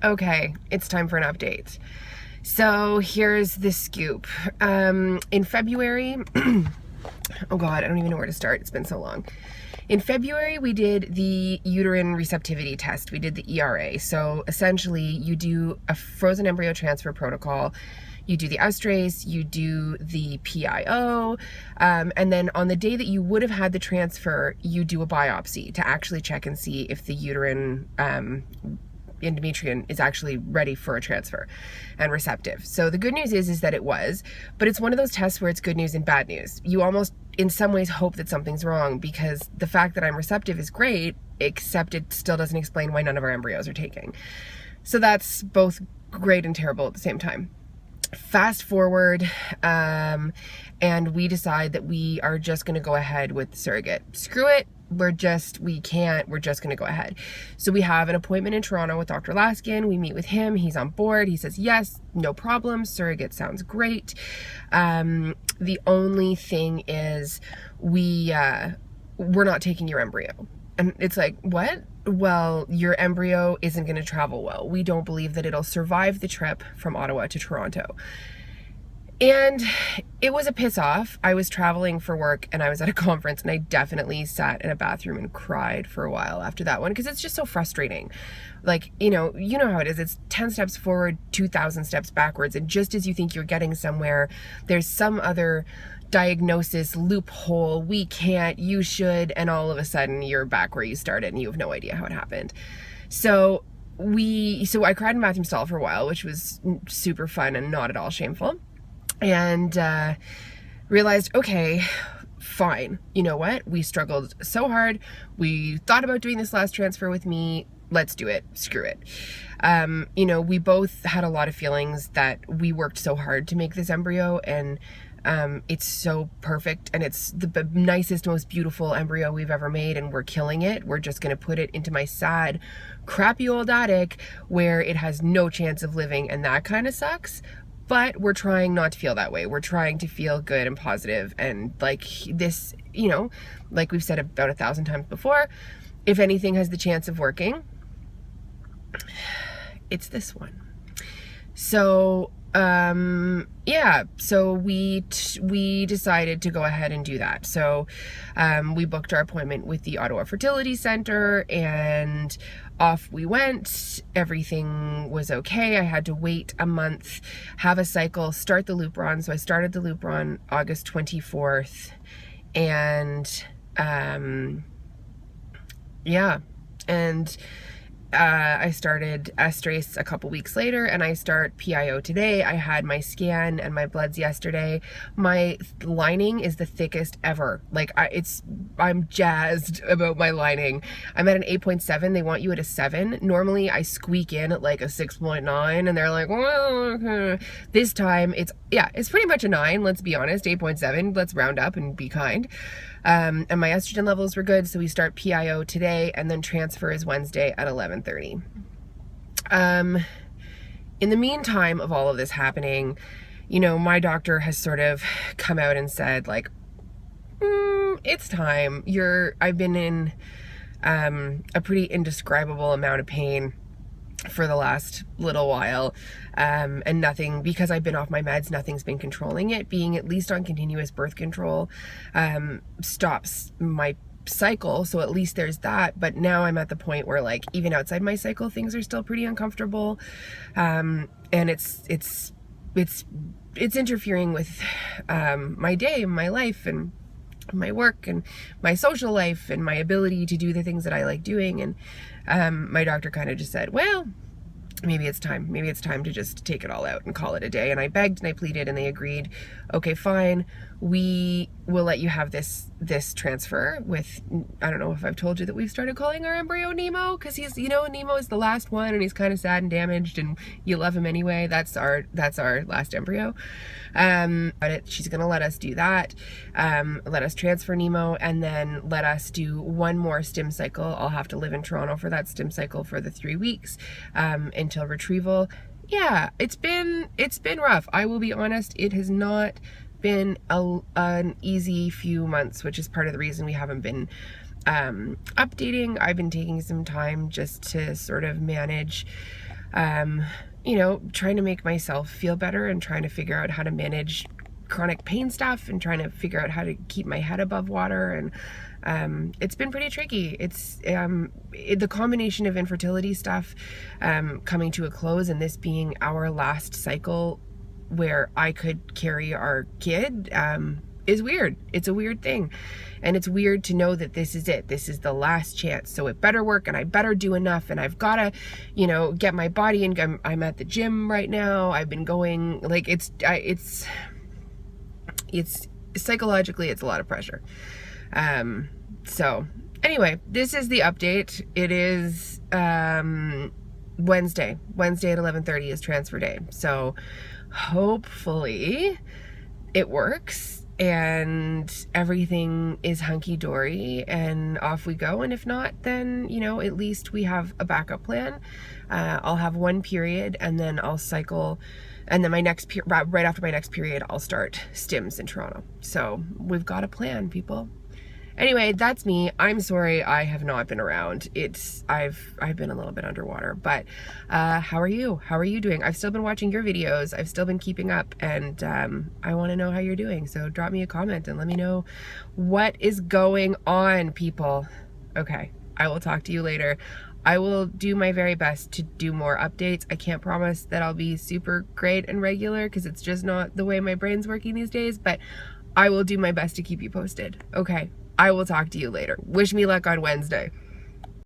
Okay, it's time for an update. So here's the scoop. In February, oh God, I don't even know where to start. It's been so long. In February, we did the uterine receptivity test. We did the ERA. So essentially, you do a frozen embryo transfer protocol. You do the estrace, you do the PIO, and then on the day that you would have had the transfer, you do a biopsy to actually check and see if the uterine endometrium is actually ready for a transfer and receptive. So the good news is that it was, but it's one of those tests where it's good news and bad news. You almost in some ways hope that something's wrong, because the fact that I'm receptive is great, except it still doesn't explain why none of our embryos are taking. So that's both great and terrible at the same time. Fast forward, and we decide that we are just going to go ahead with the surrogate. Screw it. We're just going to go ahead. So we have an appointment in Toronto with Dr. Laskin. We meet with him. He's on board. He says, yes, no problem. Surrogate sounds great. The only thing is we're not taking your embryo. And it's like, what? Well, your embryo isn't going to travel well. We don't believe that it'll survive the trip from Ottawa to Toronto. And it was a piss off. I was traveling for work and I was at a conference, and I definitely sat in a bathroom and cried for a while after that one, because it's just so frustrating. Like, you know how it is. It's 10 steps forward, 2,000 steps backwards. And just as you think you're getting somewhere, there's some other diagnosis loophole. We can't, you should, and all of a sudden you're back where you started and you have no idea how it happened. So I cried in a bathroom stall for a while, which was super fun and not at all shameful. And realized, okay, fine. You know what? We struggled so hard. We thought about doing this last transfer with me. Let's do it. Screw it. We both had a lot of feelings that we worked so hard to make this embryo, and it's so perfect, and it's the nicest, most beautiful embryo we've ever made, and we're killing it. We're just going to put it into my sad, crappy old attic where it has no chance of living, and that kind of sucks. But we're trying not to feel that way. We're trying to feel good and positive. And like this, like we've said about 1,000 times before, if anything has the chance of working, it's this one. So, so we decided to go ahead and do that. So, we booked our appointment with the Ottawa Fertility Center, and off we went. Everything was okay. I had to wait a month, have a cycle, start the Lupron. So I started the Lupron August 24th, and, I started estrace a couple weeks later, and I start PIO today. I had my scan and my bloods yesterday. My lining is the thickest ever. Like, I'm jazzed about my lining. I'm at an 8.7. They want you at a 7. Normally I squeak in at like a 6.9, and they're like, well, this time it's pretty much a 9. Let's be honest. 8.7. Let's round up and be kind. And my estrogen levels were good, so we start PIO today, and then transfer is Wednesday at 11:30. In the meantime of all of this happening, my doctor has sort of come out and said, like, it's time. I've been in a pretty indescribable amount of pain for the last little while, and nothing, because I've been off my meds, nothing's been controlling it. Being at least on continuous birth control stops my cycle, so at least there's that. But now I'm at the point where, like, even outside my cycle, things are still pretty uncomfortable, and it's interfering with my day, my life, and my work, and my social life, and my ability to do the things that I like doing. And my doctor kind of just said, well, maybe it's time to just take it all out and call it a day. And I begged and I pleaded, and they agreed. Okay, fine, we will let you have this transfer with, I don't know if I've told you that we've started calling our embryo Nemo, because he's, Nemo is the last one, and he's kind of sad and damaged, and you love him anyway. That's our last embryo. But she's gonna let us do that, let us transfer Nemo, and then let us do one more stim cycle. I'll have to live in Toronto for that stim cycle for the 3 weeks until retrieval. Yeah, it's been rough. I will be honest, it has not been an easy few months, which is part of the reason we haven't been updating. I've been taking some time just to sort of manage, you know, trying to make myself feel better and trying to figure out how to manage chronic pain stuff and trying to figure out how to keep my head above water. And it's been pretty tricky. It's the combination of infertility stuff coming to a close and this being our last cycle where I could carry our kid is weird. It's a weird thing. And it's weird to know that this is it. This is the last chance. So it better work and I better do enough and I've got to, you know, get my body in. I'm at the gym right now. I've been going, like, it's psychologically, it's a lot of pressure. So anyway, this is the update. It is Wednesday at 11:30 is transfer day. So hopefully it works and everything is hunky-dory and off we go. And if not, then, you know, at least we have a backup plan. I'll have one period and then I'll cycle, and then my next right after my next period, I'll start stims in Toronto. So we've got a plan, people. Anyway, that's me. I'm sorry I have not been around. I've been a little bit underwater, but how are you? How are you doing? I've still been watching your videos. I've still been keeping up, and I want to know how you're doing. So drop me a comment and let me know what is going on, people. Okay, I will talk to you later. I will do my very best to do more updates. I can't promise that I'll be super great and regular because it's just not the way my brain's working these days, but I will do my best to keep you posted. Okay. I will talk to you later. Wish me luck on Wednesday.